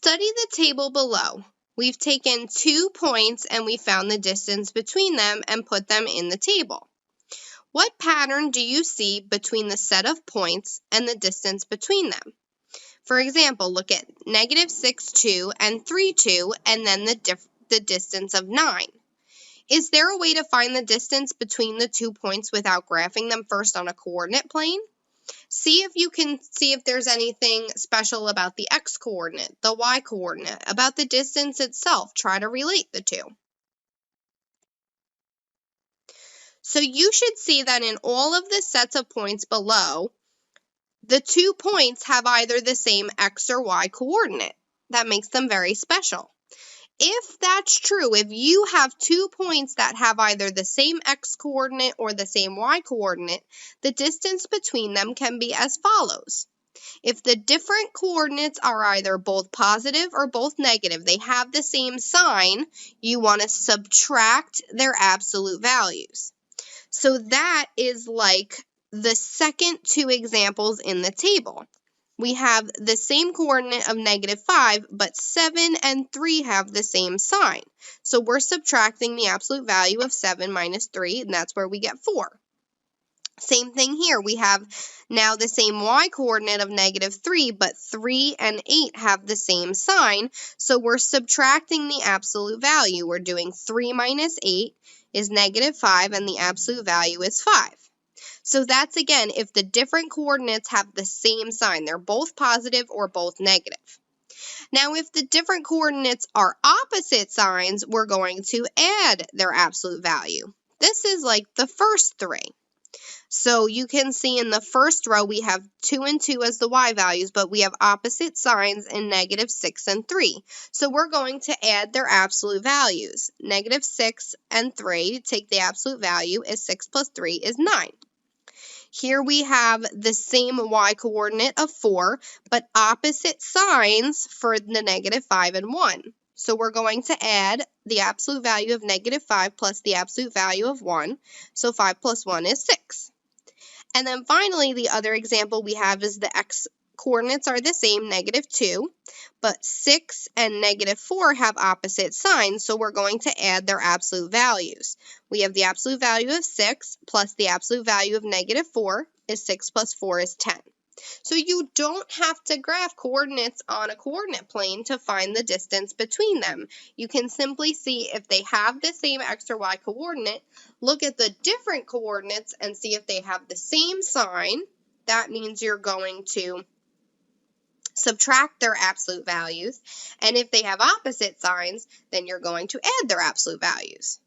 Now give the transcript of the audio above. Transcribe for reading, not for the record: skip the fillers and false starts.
Study the table below. We've taken 2 points and we found the distance between them and put them in the table. What pattern do you see between the set of points and the distance between them? For example, look at -6, 2 and 3, 2, and then the distance of 9. Is there a way to find the distance between the 2 points without graphing them first on a coordinate plane? See if you can see if there's anything special about the x-coordinate, the y-coordinate, about the distance itself. Try to relate the two. So you should see that in all of the sets of points below, the 2 points have either the same x or y coordinate. That makes them very special. If that's true, if you have 2 points that have either the same x-coordinate or the same y-coordinate, the distance between them can be as follows. If the different coordinates are either both positive or both negative, they have the same sign, you want to subtract their absolute values. So that is like the second 2 examples in the table. We have the same coordinate of -5, but 7 and 3 have the same sign. So we're subtracting the absolute value of 7 minus 3, and that's where we get 4. Same thing here. We have now the same y-coordinate of -3, but 3 and 8 have the same sign. So we're subtracting the absolute value. We're doing 3 minus 8 is -5, and the absolute value is 5. So that's, again, if the different coordinates have the same sign. They're both positive or both negative. Now, if the different coordinates are opposite signs, we're going to add their absolute value. This is like the first 3. So you can see in the first row, we have 2 and 2 as the y values, but we have opposite signs in -6 and 3. So we're going to add their absolute values. -6 and 3, take the absolute value, is 6 plus 3 is 9. Here we have the same y-coordinate of 4, but opposite signs for the -5 and 1. So we're going to add the absolute value of -5 plus the absolute value of 1. So 5 plus 1 is 6. And then finally, the other example we have is the x-coordinates are the same, -2, but 6 and -4 have opposite signs, so we're going to add their absolute values. We have the absolute value of 6 plus the absolute value of -4 is 6 plus 4 is 10. So you don't have to graph coordinates on a coordinate plane to find the distance between them. You can simply see if they have the same x or y coordinate, look at the different coordinates and see if they have the same sign. That means you're going to subtract their absolute values. And if they have opposite signs, then you're going to add their absolute values.